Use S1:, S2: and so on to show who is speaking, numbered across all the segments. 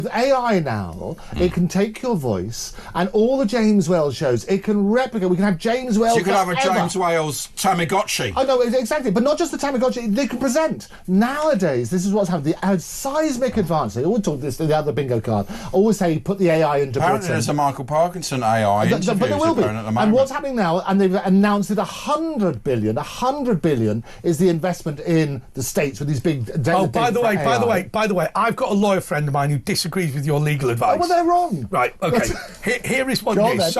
S1: With AI now, it can take your voice and all the James Whale shows, it can replicate. We can have James Whale.
S2: So you could have a James Whale's Tamagotchi.
S1: I know, exactly. But not just the Tamagotchi, they can present. Nowadays, this is what's happened. The seismic advance. They always talk this, the other bingo card. Always say, put the AI into
S2: Apparently
S1: Britain.
S2: there's a Michael Parkinson AI interview.
S1: But there will be.
S2: At the moment.
S1: And what's happening now, and they've announced that 100 billion is the investment in the States with these big data.
S3: Oh, by the way, I've got a lawyer friend of mine who disagrees with your legal advice.
S1: Oh, well, they're wrong.
S3: Right, okay. Here is what it is.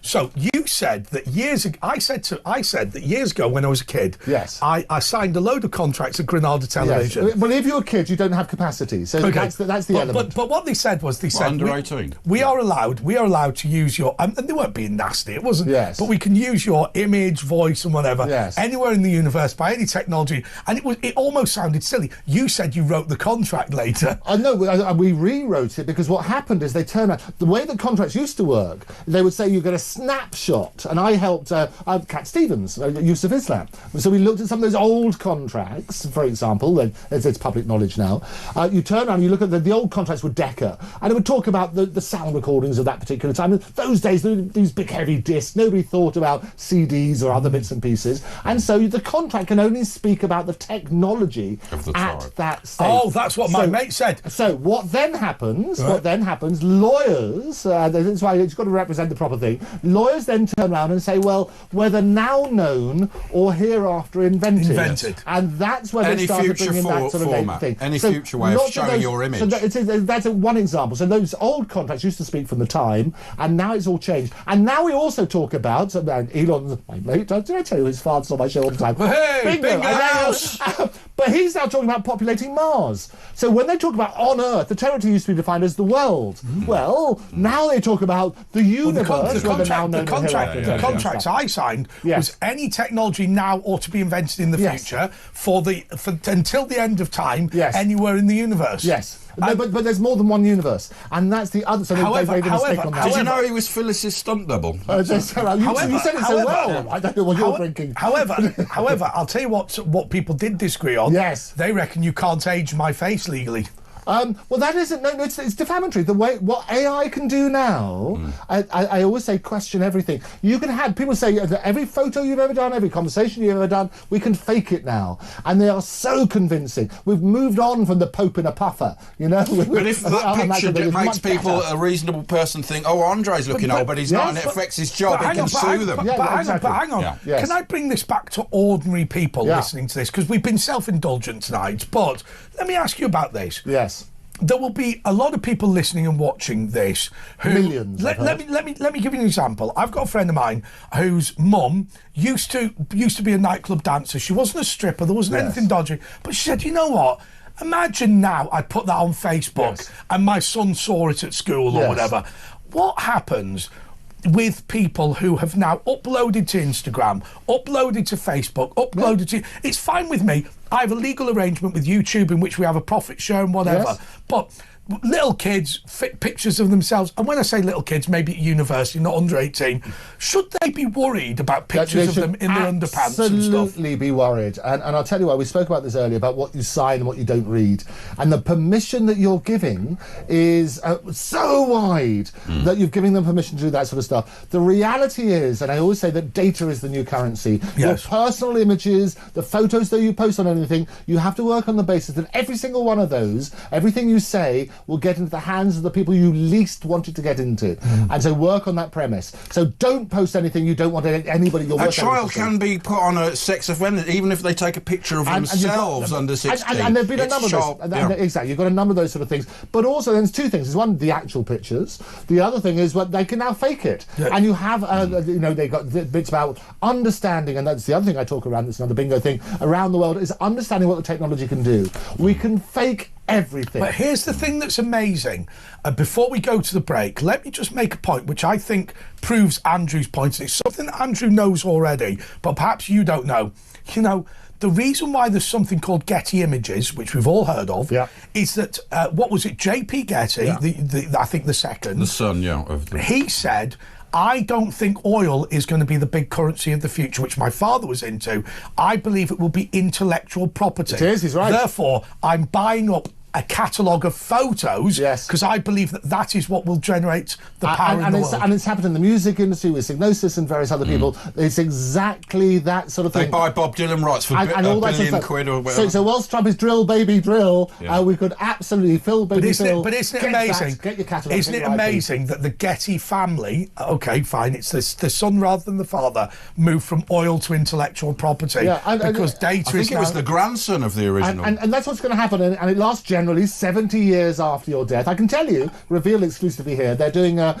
S3: So you said that years ago, I said that years ago when I was a kid,
S1: yes,
S3: I signed a load of contracts at Granada Television.
S1: Yes. Well, if you're a kid, you don't have capacity, so that's the element.
S3: But what they said was,
S2: under 18.
S3: We are allowed to use your, and they weren't being nasty, it wasn't,
S1: yes,
S3: but we can use your image, voice and whatever,
S1: yes,
S3: anywhere in the universe by any technology, and it almost sounded silly. You said you wrote the contract later.
S1: I know, we rewrote it because what happened is they turned out, the way that contracts used to work, they would say you get a snapshot, and I helped Cat Stevens, Use of Islam. So we looked at some of those old contracts, for example, it's public knowledge now. You turn around and you look at the old contracts with Decca, and it would talk about the sound recordings of that particular time. Those days, these big heavy discs, nobody thought about CDs or other bits and pieces, and so the contract can only speak about the technology at that stage.
S3: Oh, that's what my mate said.
S1: So what then happens, lawyers, that's why it's got to represent the proper thing, lawyers then turn around and say, well, whether now known or hereafter invented. And that's when they started bringing that sort of thing.
S2: Any future way of showing your image.
S1: So that's one example. So those old contracts used to speak from the time, and now it's all changed. And now we also talk about, Elon's my mate, did I tell you his father's on my show all the time?
S3: Hey, bingo!
S1: But he's now talking about populating Mars. So when they talk about on Earth, the territory used to be defined as the world. Well, now they talk about the universe.
S3: The contracts I signed was any technology now ought to be invented in the future until the end of time, anywhere in the universe.
S1: Yes. No, but there's more than one universe, and that's the other. So they've made a mistake on that.
S2: Did you know he was Phyllis's stunt double?
S1: You said it so well. I don't know what you're thinking.
S3: However, I'll tell you what people did disagree on.
S1: Yes,
S3: they reckon you can't age my face legally.
S1: Well, that isn't. No, it's defamatory. The way what AI can do now, I always say question everything. You can have people say that every photo you've ever done, every conversation you've ever done, we can fake it now, and they are so convincing. We've moved on from the Pope in a puffer, you know.
S2: But if that picture makes people, a reasonable person, think, oh, Andre's looking old, but he's not, and it affects his job, he can sue them.
S3: But hang on. Yeah. Can I bring this back to ordinary people listening to this? Because we've been self-indulgent tonight, but let me ask you about this.
S1: Yes.
S3: There will be a lot of people listening and watching this who
S1: millions.
S3: Let me give you an example. I've got a friend of mine whose mum used to be a nightclub dancer. She wasn't a stripper, there wasn't anything dodgy, but she said, you know what, imagine now I put that on Facebook and my son saw it at school or whatever. What happens with people who have now uploaded to Instagram, uploaded to Facebook, uploaded to... It's fine with me. I have a legal arrangement with YouTube in which we have a profit share and whatever. But little kids fit pictures of themselves, and when I say little kids, maybe at university, not under 18, should they be worried about pictures of them in their underpants and stuff?
S1: Absolutely be worried. And I'll tell you why, we spoke about this earlier, about what you sign and what you don't read. And the permission that you're giving is so wide that you're giving them permission to do that sort of stuff. The reality is, and I always say that data is the new currency. Your personal images, the photos that you post on anything, you have to work on the basis that every single one of those, everything you say, will get into the hands of the people you least wanted to get into. And so work on that premise. So don't post anything you don't want anybody you're working with.
S2: A child can be put on a sex offender even if they take a picture of themselves under 16.
S1: And there've been a number of those. Exactly, you've got a number of those sort of things. But also there's two things. There's one, the actual pictures. The other thing is what they can now fake it. And you have, you know, they've got bits about understanding, and that's the other thing I talk around, that's another bingo thing, around the world, is understanding what the technology can do. We can fake everything.
S3: But here's the thing that's amazing. Before we go to the break, let me just make a point which I think proves Andrew's point. It's something that Andrew knows already, but perhaps you don't know. You know, the reason why there's something called Getty Images, which we've all heard of, is that, what was it, J.P. Getty, I think the second.
S2: The son,
S3: he said, I don't think oil is going to be the big currency of the future, which my father was into. I believe it will be intellectual property.
S1: It is, he's right.
S3: Therefore, I'm buying up a catalogue of photos, because I believe that is what will generate the power in the world.
S1: And it's happened in the music industry with Signosis and various other people. It's exactly that sort of thing.
S2: They buy Bob Dylan rights for $1 billion quid or whatever.
S1: So whilst Trump is drill, baby, drill, we could absolutely fill baby drill.
S3: But isn't it amazing?
S1: Get your catalogue.
S3: Isn't it amazing that the Getty family, okay, fine, it's the son rather than the father, moved from oil to intellectual property because data
S2: I think it was the grandson of the original.
S1: And that's what's going to happen, and it lasts generally 70 years after your death. I can tell you, revealed exclusively here, they're doing a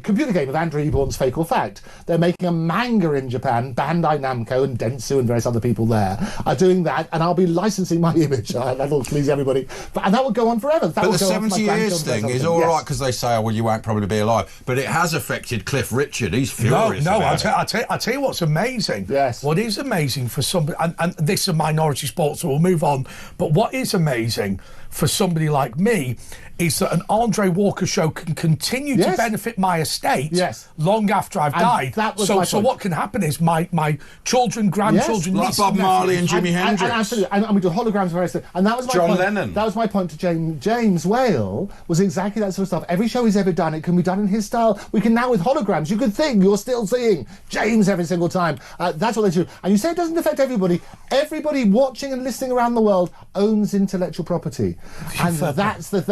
S1: computer game of Andrew Eborn's Fake or Fact. They're making a manga in Japan. Bandai Namco and Dentsu and various other people there are doing that, and I'll be licensing my image. That'll please everybody. And that will go on forever.
S2: But the 70 years thing is all right because they say, oh, well, you won't probably be alive. But it has affected Cliff Richard. He's furious.
S3: No, I'll tell you what's amazing.
S1: Yes.
S3: What is amazing for somebody, and this is a minority sport, so we'll move on, but what is amazing for somebody like me is that an Andre Walker show can continue to benefit my estate long after I've died. So what can happen is my children, grandchildren,
S2: like Bob Marley and Jimi Hendrix.
S1: Absolutely. And we do holograms for everything. And that was my
S2: John
S1: point.
S2: Lennon.
S1: That was my point to James Whale, was exactly that sort of stuff. Every show he's ever done, it can be done in his style. We can now with holograms. You could think you're still seeing James every single time. That's what they do. And you say it doesn't affect everybody. Everybody watching and listening around the world owns intellectual property. And that's the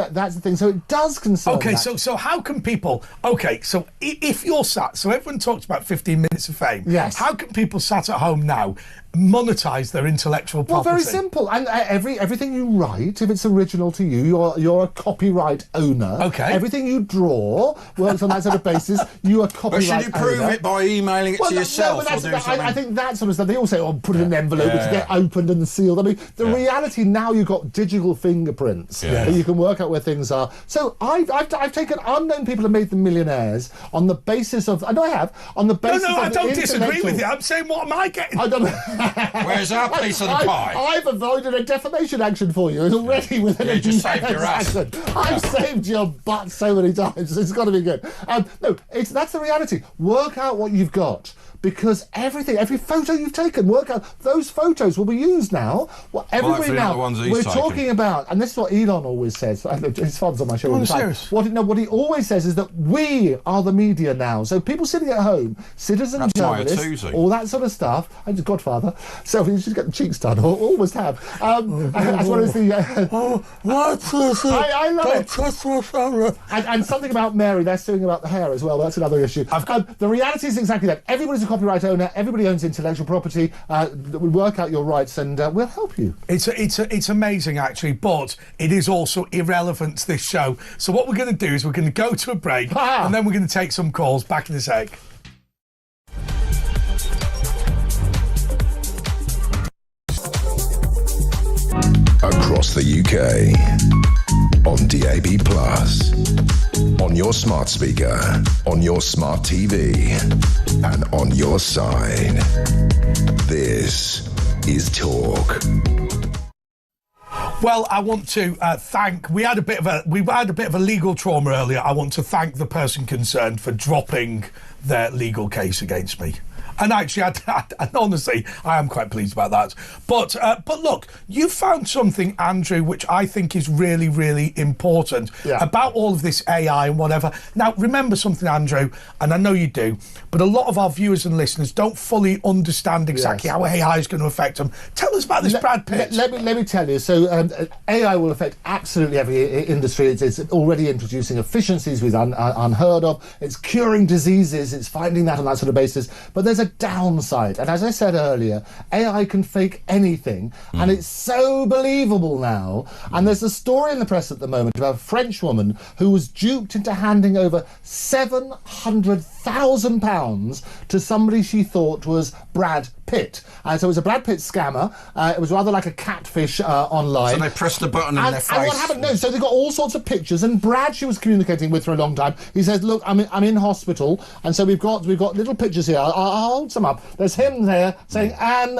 S1: thing. So it does concern.
S3: Okay, so how can people? Okay, so if you're sat, so everyone talks about 15 minutes of fame.
S1: Yes.
S3: How can people sat at home now monetize their intellectual property?
S1: Well, very simple. And everything you write, if it's original to you, you're a copyright owner.
S3: Okay.
S1: Everything you draw works on that sort of basis. You are copyright owner.
S2: But should you prove it by emailing it to yourself or doing something?
S1: I think that sort of stuff. They all say, oh, put it in an envelope, which get opened and sealed. I mean, the reality now, you've got digital fingerprints that you can work out where things are. So I've taken unknown people and made them millionaires on the basis of, I know I have, on the basis of
S3: I don't disagree with you. I'm saying, what am I getting?
S1: I don't know.
S2: Where's our piece of the pie?
S1: I've avoided a defamation action for you already within a
S2: just saved your ass.
S1: I've saved your butt so many times. It's got to be good. No, that's the reality. Work out what you've got. Because every photo you've taken, work out, those photos will be used now. Everywhere now, we're talking about, and this is what Elon always says, his father's on my show all the time. What he always says is that we are the media now. So people sitting at home, citizen journalists, all that sort of stuff, and his godfather, selfies, you should get the cheeks done, or almost have. As well as the... I love it. And something about Mary, they're suing about the hair as well, that's another issue. The reality is exactly that. Everybody's a copyright owner, everybody owns intellectual property. We work out your rights and we'll help you.
S3: It's amazing actually, but it is also irrelevant to this show. So what we're going to do is we're going to go to a break and then we're going to take some calls. Back in a sec.
S4: Across the UK, on DAB+, on your smart speaker, on your smart TV, and on your side. This is Talk.
S3: Well, I want to thank. We had a bit of a legal trauma earlier. I want to thank the person concerned for dropping their legal case against me. And actually, and honestly, I am quite pleased about that. But look, you found something, Andrew, which I think is really, really important about all of this AI and whatever. Now, remember something, Andrew, and I know you do, but a lot of our viewers and listeners don't fully understand exactly how AI is going to affect them. Tell us about this Brad Pitt.
S1: Let me tell you. So AI will affect absolutely every industry. It's already introducing efficiencies we've unheard of. It's curing diseases. It's finding that on that sort of basis. But there's a downside, and as I said earlier, AI can fake anything, and it's so believable now. And there's a story in the press at the moment about a French woman who was duped into handing over £700,000 to somebody she thought was Brad Pitt. So it was a Brad Pitt scammer. It was rather like a catfish online.
S2: So they pressed the button in their face.
S1: And what happened? No, so they got all sorts of pictures, and Brad, she was communicating with for a long time. He says, "Look, I'm in hospital, and so we've got little pictures here. I'll hold some up. There's him there saying, Anne,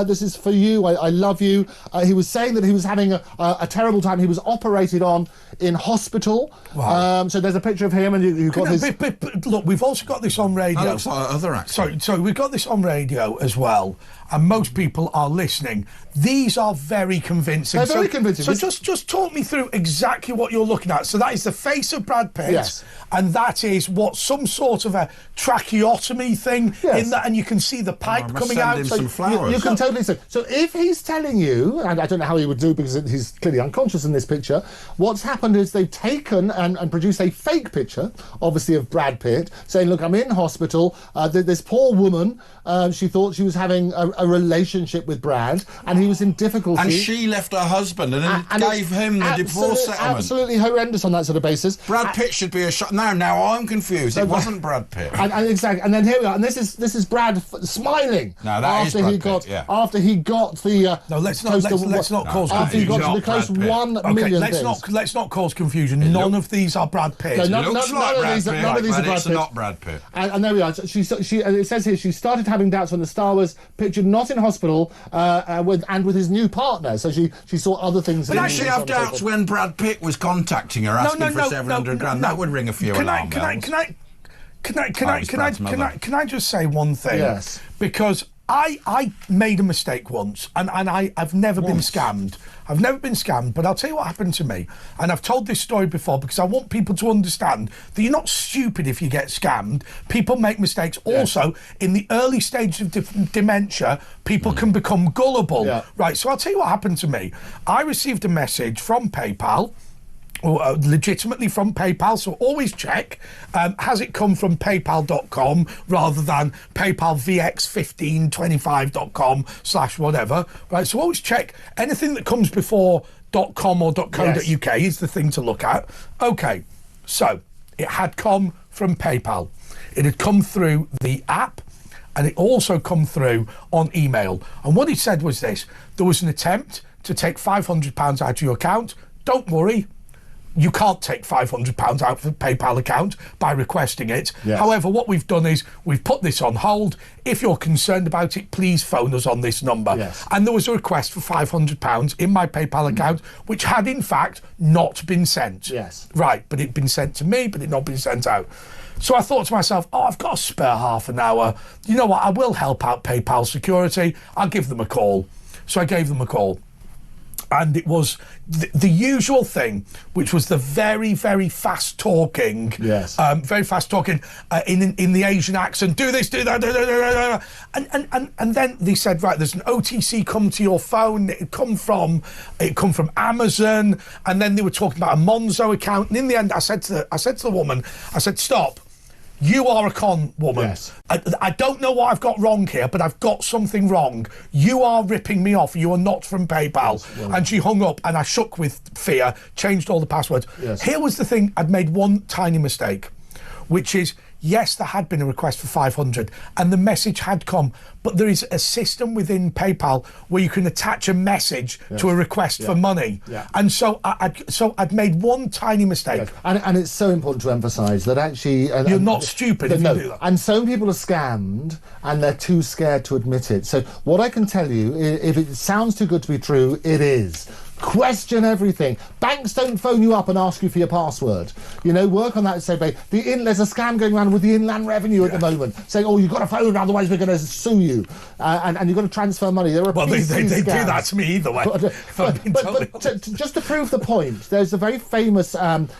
S1: this is for you. I love you." He was saying that he was having a terrible time. He was operated on in hospital. Wow. So there's a picture of him, and you've got his.
S3: But look, we've also got this on radio.
S2: That looks like other actors.
S3: Sorry, we've got this on radio as well, and most people are listening, these are very convincing.
S1: They're very convincing.
S3: So just talk me through exactly what you're looking at. So that is the face of Brad Pitt.
S1: Yes.
S3: And that is what, some sort of a tracheotomy thing in that, and you can see the pipe coming out.
S2: Some flowers.
S1: You can totally see. So if he's telling you, and I don't know how he would do because he's clearly unconscious in this picture, what's happened is they've taken and produced a fake picture, obviously, of Brad Pitt, saying, look, I'm in hospital. This poor woman, she thought she was having a relationship with Brad, and he was in difficulty.
S2: And she left her husband and gave him the divorce settlement.
S1: Absolutely horrendous on that sort of basis.
S2: Brad Pitt should be a shot. Now I'm confused. It wasn't Brad Pitt.
S1: And exactly. And then here we are. And this is Brad smiling.
S2: No, that is Brad Pitt.
S1: After he got the.
S3: No, let's not cause confusion.
S1: After he got the close 1 million.
S3: Let's not cause confusion. None of these are Brad Pitt.
S1: No, none of these are Brad Pitt.
S2: It's not Brad Pitt.
S1: And there we are. It says here she started having doubts when the star was pictured not in hospital with his new partner. So she saw other things.
S2: But actually, have doubts when Brad Pitt was contacting her asking for 700 grand. That would ring a few alarm bells.
S3: Can I just say one thing?
S1: Yes.
S3: Because I made a mistake once, and I've never been scammed. I've never been scammed, but I'll tell you what happened to me. And I've told this story before because I want people to understand that you're not stupid if you get scammed. People make mistakes. Yes. Also, in the early stages of dementia, people can become gullible. Yeah. Right, so I'll tell you what happened to me. I received a message from PayPal, legitimately from PayPal, so always check, has it come from paypal.com rather than paypalvx1525.com/whatever, right? So always check anything that comes before .com or .co.uk is the thing to look at. Okay, so it had come from PayPal. It had come through the app, and it also come through on email. And what it said was this: there was an attempt to take £500 out of your account. Don't worry, you can't take £500 out of a PayPal account by requesting it. Yes. However, what we've done is we've put this on hold. If you're concerned about it, please phone us on this number. Yes. And there was a request for £500 in my PayPal account, which had in fact not been sent.
S1: Yes.
S3: Right, but it'd been sent to me, but it'd not been sent out. So I thought to myself, I've got a spare half an hour. You know what, I will help out PayPal security. I'll give them a call. So I gave them a call. And it was the usual thing, which was the very, very fast talking, in the Asian accent. Do this, do that, and then they said, right, there's an OTC come to your phone. It come from Amazon, and then they were talking about a Monzo account. And in the end, I said to the woman, I said, stop. You are a con woman. Yes. I don't know what I've got wrong here, but I've got something wrong. You are ripping me off. You are not from PayPal. Yes, well, and she hung up, and I shook with fear, changed all the passwords. Yes. Here was the thing. I'd made one tiny mistake, which is, yes, there had been a request for 500 and the message had come, but there is a system within PayPal where you can attach a message to a request for money. Yeah. And so I'd made one tiny mistake.
S1: Yes. And it's so important to emphasise that actually...
S3: You're not stupid if you do that.
S1: And some people are scammed and they're too scared to admit it. So what I can tell you, if it sounds too good to be true, it is. Question everything. Banks don't phone you up and ask you for your password. You know, work on that and say, babe, there's a scam going around with the Inland Revenue at the moment, saying, oh, you've got to phone, otherwise we're going to sue you. And you've got to transfer money. There are
S3: they do that to me either way.
S1: But just to prove the point, there's a very famous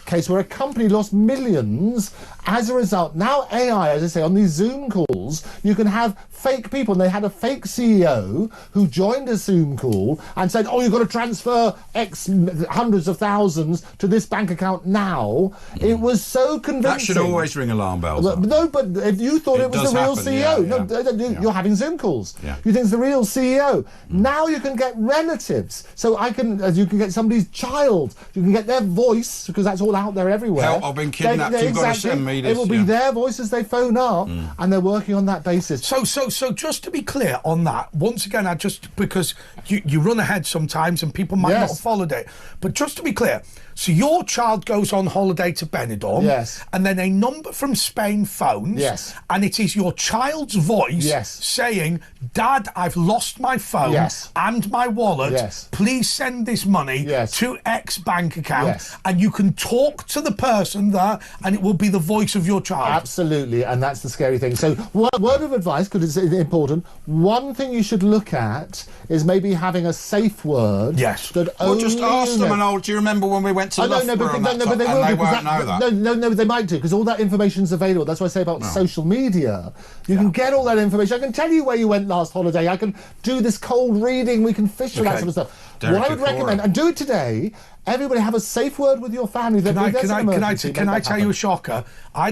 S1: case where a company lost millions as a result. Now AI, as I say, on these Zoom calls, you can have fake people. And they had a fake CEO who joined a Zoom call and said, oh, you've got to transfer X hundreds of thousands to this bank account now. It was so convincing.
S2: That should always ring alarm bells.
S1: No, but if you thought it was the real CEO, you're having Zoom calls. Yeah. You think it's the real CEO. Now you can get relatives. So you can get somebody's child. You can get their voice, because that's all out there everywhere.
S2: Help, I've been kidnapped. You've got to send me this.
S1: It will be their voice as they phone up, and they're working on that basis.
S3: So just to be clear on that, once again, because you run ahead sometimes and people might not have followed it, but just to be clear, So your child goes on holiday to Benidorm.
S1: Yes.
S3: And then a number from Spain phones.
S1: Yes.
S3: And it is your child's voice saying, Dad, I've lost my phone and my wallet.
S1: Yes.
S3: Please send this money to X bank account.
S1: Yes.
S3: And you can talk to the person there and it will be the voice of your child.
S1: Absolutely, and that's the scary thing. So, word of advice, because it's important, one thing you should look at is maybe having a safe word.
S3: Yes.
S1: That
S2: Or just ask them do you remember when we went to Loughborough
S1: but they won't
S2: know that.
S1: No, they might do, because all that information's available. That's what I say about social media. You can get all that information. I can tell you where you went last holiday. I can do this cold reading. We can fish for that sort of stuff. What I would recommend, and do it today, everybody have a safe word with your family.
S3: Can I tell you a shocker? I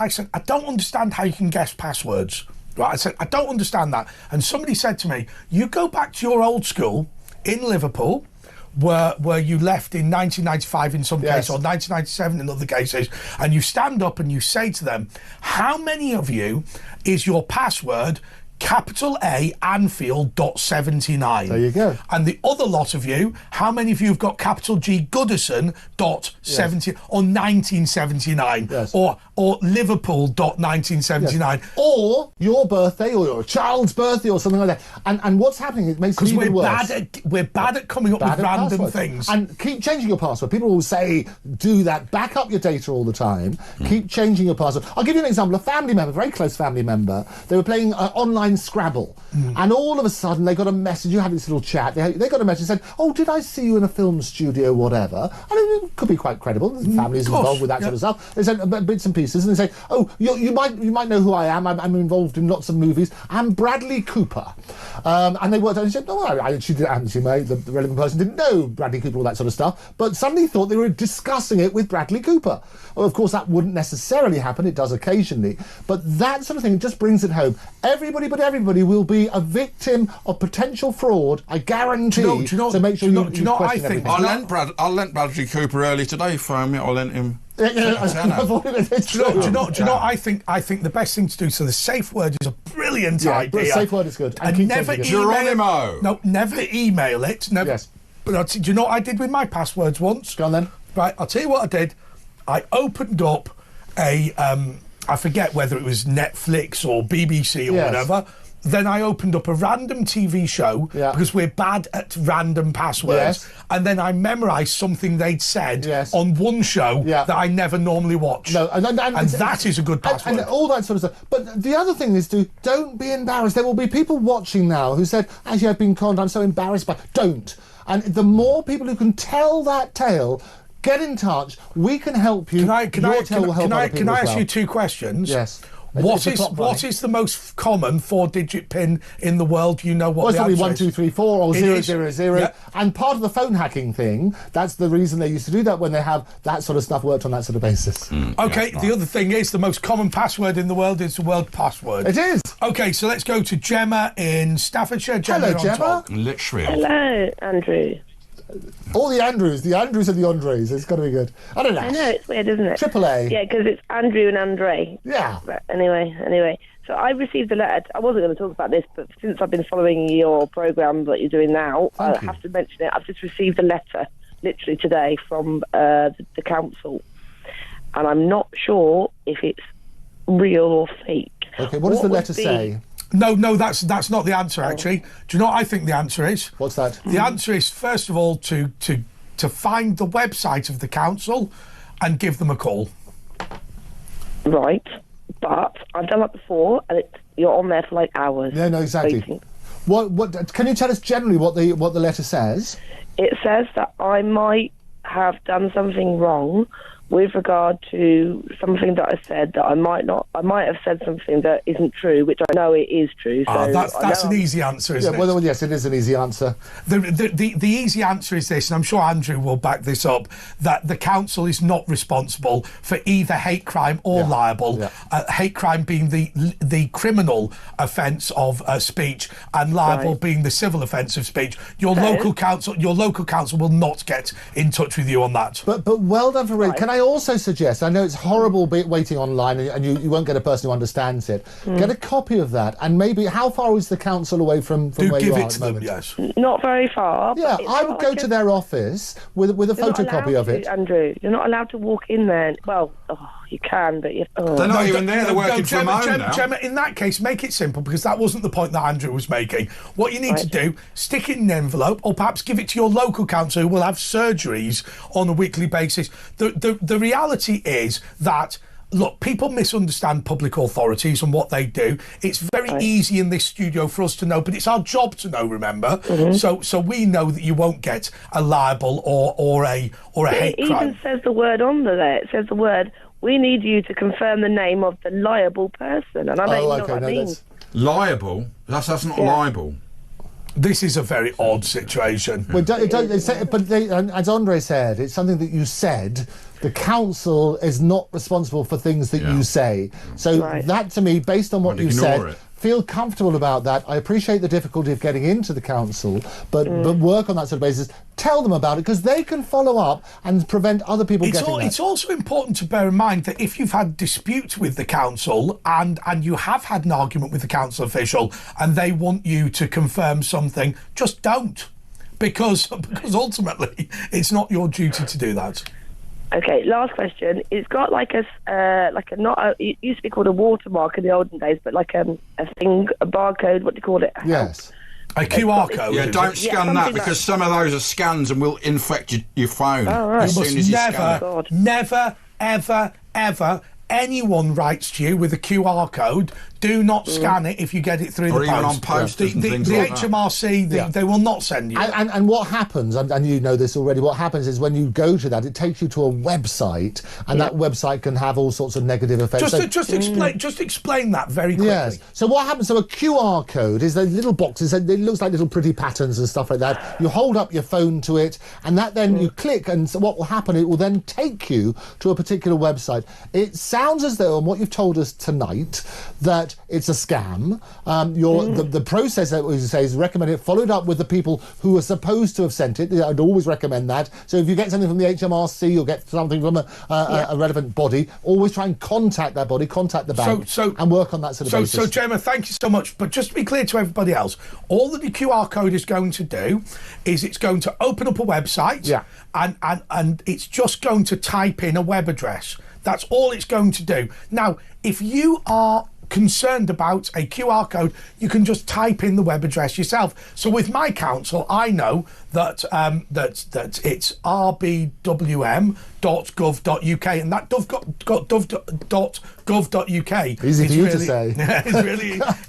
S3: said, I don't understand how you can guess passwords. Right? I said, I don't understand that. And somebody said to me, you go back to your old school in Liverpool, where you left in 1995 in some case, or 1997 in other cases, and you stand up and you say to them, how many of you is your password capital A Anfield.79?
S1: There you go.
S3: And the other lot of you, how many of you have got capital G Goodison.70 or 1979 or Liverpool.1979
S1: or your birthday or your child's birthday or something like that. And what's happening, it makes it even worse.
S3: We're bad at coming up with random
S1: passwords.
S3: Things.
S1: And keep changing your password. People will say, do that, back up your data all the time. Keep changing your password. I'll give you an example. A family member, a very close family member, they were playing online Scrabble, and all of a sudden they got a message. You had this little chat. They got a message that said, "Oh, did I see you in a film studio, whatever?" And it could be quite credible. There's families involved with that sort of stuff. They said bits and pieces, and they say, "Oh, you might know who I am. I'm involved in lots of movies. I'm Bradley Cooper." And they worked out and said, "No, I actually the relevant person didn't know Bradley Cooper, all that sort of stuff, but suddenly thought they were discussing it with Bradley Cooper." Well, of course, that wouldn't necessarily happen. It does occasionally, but that sort of thing just brings it home. Everybody will be a victim of potential fraud, I guarantee. So make sure you question everything.
S2: I lent Bradley Cooper early today for me. I lent him.
S3: Do you know? I think the best thing to do. So the safe word is a brilliant idea.
S1: But safe word is good.
S3: And never
S2: Geronimo.
S3: No, never email it. Never.
S1: Yes.
S3: But do you know what I did with my passwords once?
S1: Go on then.
S3: Right, I'll tell you what I did. I opened up a I forget whether it was Netflix or BBC or whatever. Then I opened up a random TV show because we're bad at random passwords. And then I memorised something they'd said on one show that I never normally watch.
S1: No, and
S3: that is a good password.
S1: And all that sort of stuff. But the other thing is, don't be embarrassed. There will be people watching now who said, actually, I've been conned, I'm so embarrassed by... Don't. And the more people who can tell that tale... Get in touch. We can help you.
S3: Can I ask you two questions?
S1: Yes.
S3: What is the most common 4-digit PIN in the world? You know what
S1: it's
S3: the answer is?
S1: 1, 2, 3, 4 or 000. Yeah. And part of the phone hacking thing, that's the reason they used to do that, when they have that sort of stuff worked on that sort of basis.
S3: The other thing is the most common password in the world is the world password.
S1: It is.
S3: Okay, so let's go to Gemma in Staffordshire.
S1: Hello, Gemma.
S2: Lichfield.
S5: Hello, Andrew.
S1: All the Andrews and the Andres. It's got to be good. I don't know.
S5: I know, it's weird, isn't it?
S1: Triple A.
S5: Yeah, because it's Andrew and Andre.
S1: Yeah.
S5: But anyway. So I received a letter. I wasn't going to talk about this, but since I've been following your programme that you're doing now, I have to mention it. I've just received a letter, literally today, from the council. And I'm not sure if it's real or fake.
S1: Okay, what does the letter say?
S3: No, that's not the answer, actually. Do you know what I think the answer is?
S1: What's that?
S3: The answer is, first of all, to find the website of the council and give them a call.
S5: Right. But I've done that before, and you're on there for like hours.
S1: Yeah, no, exactly.
S5: Waiting.
S1: What can you tell us generally what the letter says?
S5: It says that I might have done something wrong with regard to something that I said that I might have said something that isn't true, which I know it is true. So
S3: that's an easy answer, isn't it?
S1: Well, yes, it is an easy answer.
S3: The easy answer is this, and I'm sure Andrew will back this up, that the council is not responsible for either hate crime or libel. Yeah. Hate crime being the criminal offence of speech, and libel being the civil offence of speech. Your local council will not get in touch with you on that.
S1: But well done for it. Can I I also suggest, I know it's horrible waiting online and you won't get a person who understands it, get a copy of that, and maybe, how far is the council away from where you are at the moment?
S3: Yes.
S5: Not very far.
S1: Yeah, I would go to their office with a photocopy of it.
S5: Andrew, you're not allowed to walk in there. Well, you can, but
S2: they're not even there. They're working from home now.
S3: Gemma, in that case, make it simple, because that wasn't the point that Andrew was making. What you need to do, stick it in an envelope, or perhaps give it to your local council who will have surgeries on a weekly basis. The reality is that, look, people misunderstand public authorities and what they do. It's very easy in this studio for us to know, but it's our job to know, remember? So we know that you won't get a libel or a hate crime.
S5: It even says the word on there. It says the word, we need you to confirm the name of the liable person. And I don't even know what that means.
S2: Liable? That's not libel.
S3: This is a very odd situation.
S1: Well, as Andre said, it's something that you said. The council is not responsible for things that you say. So that, to me, based on what you said, feel comfortable about that. I appreciate the difficulty of getting into the council, but work on that sort of basis. Tell them about it, because they can follow up and prevent other people getting that.
S3: It's also important to bear in mind that if you've had disputes with the council and you have had an argument with the council official and they want you to confirm something, just don't. Because ultimately, it's not your duty to do that.
S5: Okay, last question. It's got it used to be called a watermark in the olden days, but like a barcode, what do you call it?
S1: Yes.
S3: A QR code.
S2: Yeah, don't scan that, because some of those are scans and will infect your phone as soon as you scan it.
S3: Never, ever, anyone writes to you with a QR code, do not scan it if you get it through the post.
S2: Or even on posters and things like that.
S3: The HMRC, they will not send you.
S1: And what happens, and you know this already, what happens is when you go to that, it takes you to a website, and that website can have all sorts of negative effects.
S3: Just explain that very quickly.
S1: Yes. So what happens, so a QR code is those little boxes, it looks like little pretty patterns and stuff like that. You hold up your phone to it, and that then you click, and so what will happen, it will then take you to a particular website. It sounds as though, on what you've told us tonight, that it's a scam. The process that we say is recommended, followed up with the people who are supposed to have sent it. I'd always recommend that. So if you get something from the HMRC, you'll get something from a relevant body. Always try and contact that body, contact the bank, and work on that sort of basis.
S3: So, Gemma, thank you so much. But just to be clear to everybody else, all that the QR code is going to do is it's going to open up a website, and it's just going to type in a web address. That's all it's going to do. Now, if you are concerned about a QR code, you can just type in the web address yourself. So with my council, I know that that it's rbwm.gov.uk, and that gov.uk
S1: easy for you to say.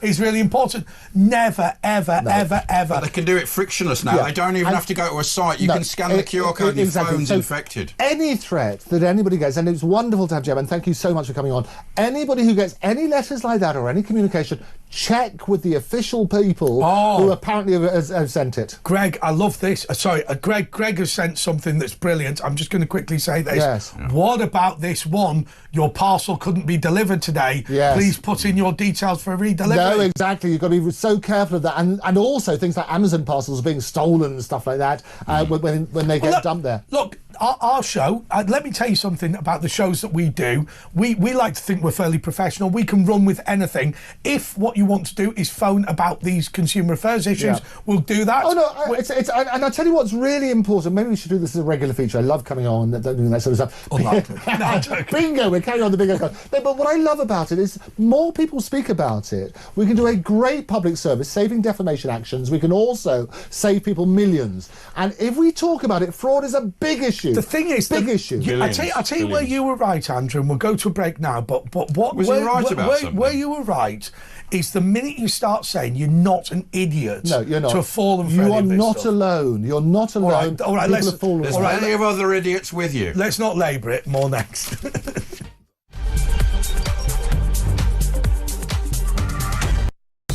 S3: is really important. Never, ever.
S2: But they can do it frictionless now. They don't even have to go to a site. You can scan the QR code and your phone's infected.
S1: Any threat that anybody gets, and it's wonderful to have Gemma, and thank you so much for coming on. Anybody who gets any letters like that or any communication, check with the official people who apparently have sent it.
S3: Greg, I love this. Greg has sent something that's brilliant. I'm just going to quickly say this.
S1: Yes.
S3: What about this one? Your parcel couldn't be delivered today.
S1: Yes.
S3: Please put in your details for a redelivery.
S1: No, exactly. You've got to be so careful of that. And also things like Amazon parcels being stolen and stuff like that when they get dumped there.
S3: Look, our show, let me tell you something about the shows that we do. We like to think we're fairly professional. We can run with anything. If what you want to do is phone about these consumer affairs issues, we'll do that.
S1: Oh, no, and I'll tell you what's really important. Maybe we should do this as a regular feature. I love coming on and doing that sort of stuff. Bingo, we're carrying on the bingo card. No, but what I love about it is more people speak about it. We can do a great public service, saving defamation actions. We can also save people millions. And if we talk about it, fraud is a big issue.
S3: The thing is,
S1: big issue.
S3: I'll tell you where you were right, Andrew, and we'll go to a break now. But what
S2: was
S3: where,
S2: right
S3: where,
S2: about
S3: where,
S2: something?
S3: where you were right is the minute you start saying you're not an idiot.
S1: No, you're not.
S3: To have fallen for
S1: You
S3: any
S1: are
S3: of this
S1: not
S3: stuff.
S1: alone. You're not alone.
S3: All right,
S1: People have fallen.
S2: There's plenty of other idiots with you.
S3: Let's not labour it. More next.